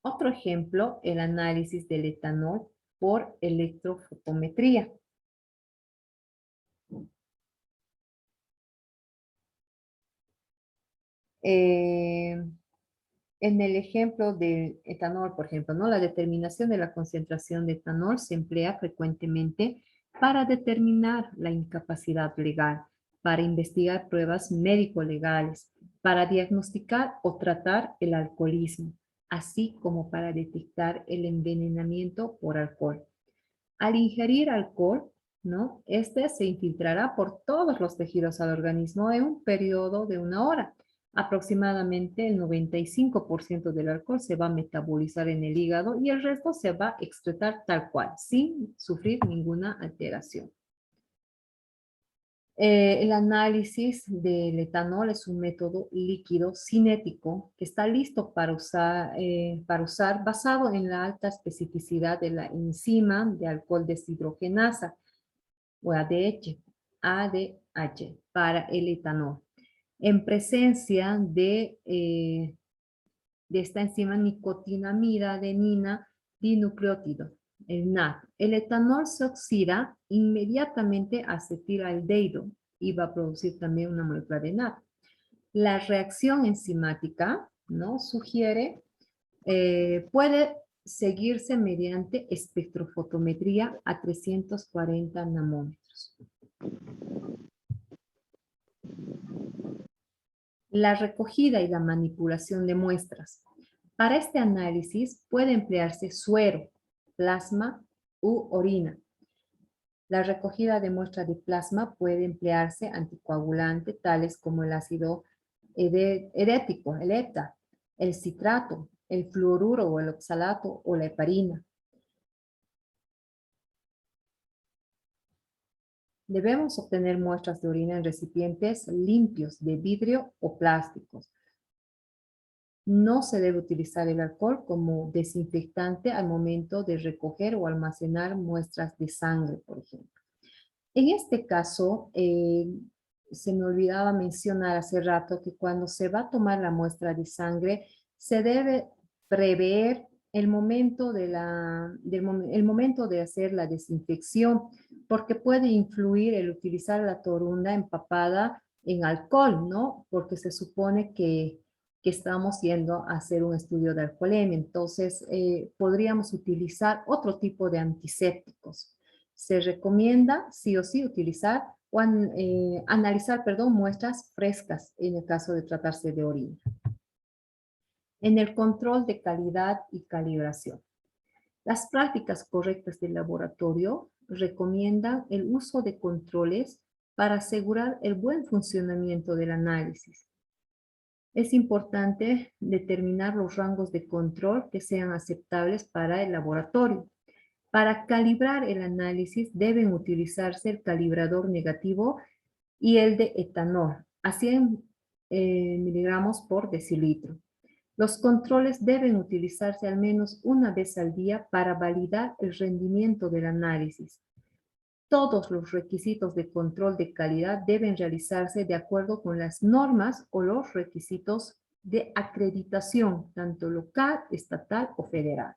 Otro ejemplo, el análisis del etanol por electrofotometría. En el ejemplo del etanol, por ejemplo, ¿no? La determinación de la concentración de etanol se emplea frecuentemente para determinar la incapacidad legal, para investigar pruebas médico-legales, para diagnosticar o tratar el alcoholismo, así como para detectar el envenenamiento por alcohol. Al ingerir alcohol, ¿no? Este se infiltrará por todos los tejidos al organismo en un periodo de 1 hora. Aproximadamente el 95% del alcohol se va a metabolizar en el hígado y el resto se va a excretar tal cual, sin sufrir ninguna alteración. El análisis del etanol es un método líquido cinético que está listo para usar basado en la alta especificidad de la enzima de alcohol deshidrogenasa o ADH para el etanol. En presencia de esta enzima nicotinamida adenina dinucleótido, el NAD. El etanol se oxida inmediatamente a acetilaldehído y va a producir también una molécula de NAD. La reacción enzimática, ¿no? Puede seguirse mediante espectrofotometría a 340 nanómetros. La recogida y la manipulación de muestras. Para este análisis puede emplearse suero, plasma u orina. La recogida de muestra de plasma puede emplearse anticoagulante, tales como el ácido erético, el ETA, el citrato, el fluoruro o el oxalato o la heparina. Debemos obtener muestras de orina en recipientes limpios de vidrio o plásticos. No se debe utilizar el alcohol como desinfectante al momento de recoger o almacenar muestras de sangre, por ejemplo. En este caso, se me olvidaba mencionar hace rato que cuando se va a tomar la muestra de sangre, se debe prever el momento el momento de hacer la desinfección, porque puede influir el utilizar la torunda empapada en alcohol, ¿no? Porque se supone que estamos yendo a hacer un estudio de alcoholemia. Entonces, podríamos utilizar otro tipo de antisépticos. Se recomienda sí o sí utilizar o analizar, perdón, muestras frescas en el caso de tratarse de orina. En el control de calidad y calibración. Las prácticas correctas del laboratorio recomiendan el uso de controles para asegurar el buen funcionamiento del análisis. Es importante determinar los rangos de control que sean aceptables para el laboratorio. Para calibrar el análisis deben utilizarse el calibrador negativo y el de etanol, a 100 miligramos por decilitro. Los controles deben utilizarse al menos una vez al día para validar el rendimiento del análisis. Todos los requisitos de control de calidad deben realizarse de acuerdo con las normas o los requisitos de acreditación, tanto local, estatal o federal.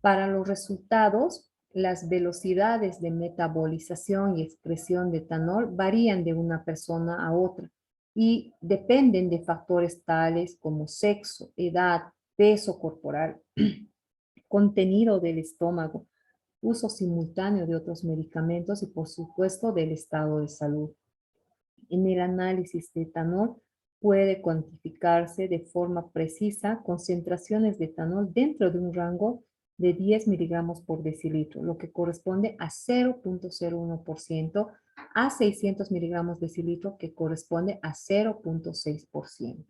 Para los resultados, las velocidades de metabolización y excreción de etanol varían de una persona a otra y dependen de factores tales como sexo, edad, peso corporal, contenido del estómago, uso simultáneo de otros medicamentos y, por supuesto, del estado de salud. En el análisis de etanol puede cuantificarse de forma precisa concentraciones de etanol dentro de un rango de 10 miligramos por decilitro, lo que corresponde a 0.01%, a 600 miligramos decilitro, que corresponde a 0.6%.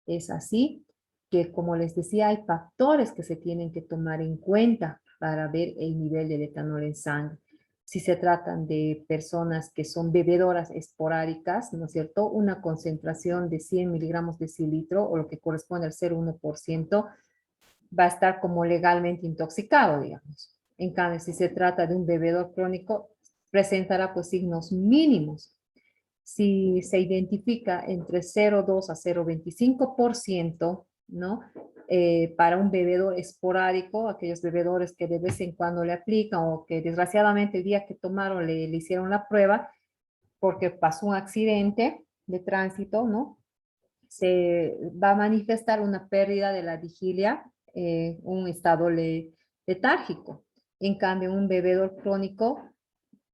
Es así que, como les decía, hay factores que se tienen que tomar en cuenta para ver el nivel del etanol en sangre. Si se tratan de personas que son bebedoras esporádicas, ¿no es cierto? Una concentración de 100 miligramos decilitro, o lo que corresponde al 0.1%, va a estar como legalmente intoxicado, digamos. En cambio, si se trata de un bebedor crónico, presentará pues signos mínimos. Si se identifica entre 0,2 a 0,25%, ¿no? Para un bebedor esporádico, aquellos bebedores que de vez en cuando le aplican o que desgraciadamente el día que tomaron le hicieron la prueba porque pasó un accidente de tránsito, ¿no? Se va a manifestar una pérdida de la vigilia, un estado letárgico. En cambio, un bebedor crónico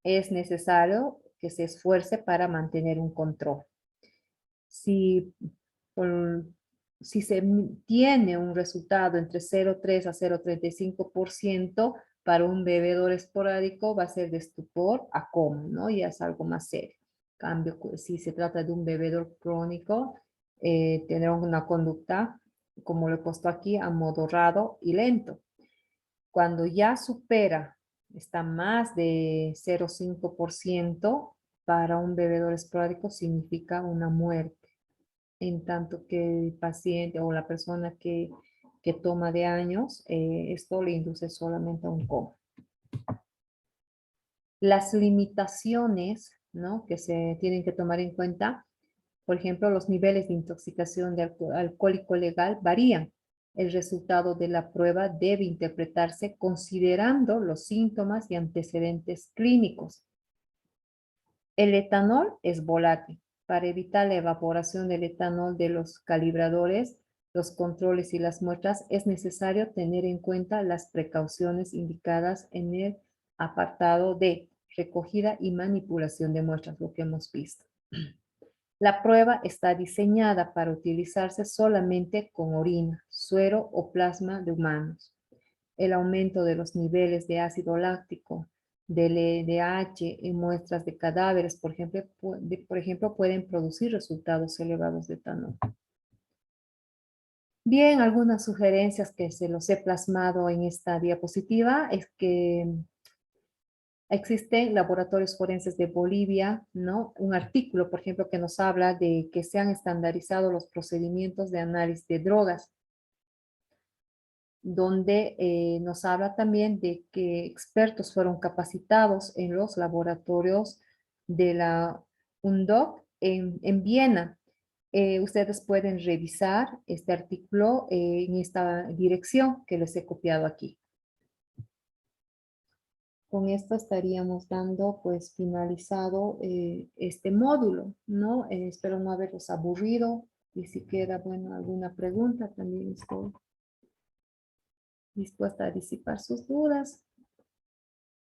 es necesario que se esfuerce para mantener un control. Si, si se tiene un resultado entre 0,3 a 0,35% para un bebedor esporádico, va a ser de estupor a coma, ¿no? Ya es algo más serio. En cambio, si se trata de un bebedor crónico, tendrá una conducta, como lo he puesto aquí, amodorrado y lento. Cuando ya supera, está más de 0,5%, para un bebedor esporádico significa una muerte, en tanto que el paciente o la persona que toma de años, esto le induce solamente a un coma. Las limitaciones, ¿no?, que se tienen que tomar en cuenta, por ejemplo, los niveles de intoxicación de alcohólico legal varían. El resultado de la prueba debe interpretarse considerando los síntomas y antecedentes clínicos. El etanol es volátil. Para evitar la evaporación del etanol de los calibradores, los controles y las muestras, es necesario tener en cuenta las precauciones indicadas en el apartado de recogida y manipulación de muestras, lo que hemos visto. La prueba está diseñada para utilizarse solamente con orina, suero o plasma de humanos. El aumento de los niveles de ácido láctico, del LDH en muestras de cadáveres, por ejemplo, pueden producir resultados elevados de etanol. Bien, algunas sugerencias que se los he plasmado en esta diapositiva es que existen laboratorios forenses de Bolivia, ¿no? Un artículo, por ejemplo, que nos habla de que se han estandarizado los procedimientos de análisis de drogas, donde nos habla también de que expertos fueron capacitados en los laboratorios de la UNDOC en Viena. Ustedes pueden revisar este artículo en esta dirección que les he copiado aquí. Con esto estaríamos dando pues finalizado este módulo, ¿no? Espero no haberlos aburrido y si queda, bueno, alguna pregunta también estoy dispuesta a disipar sus dudas.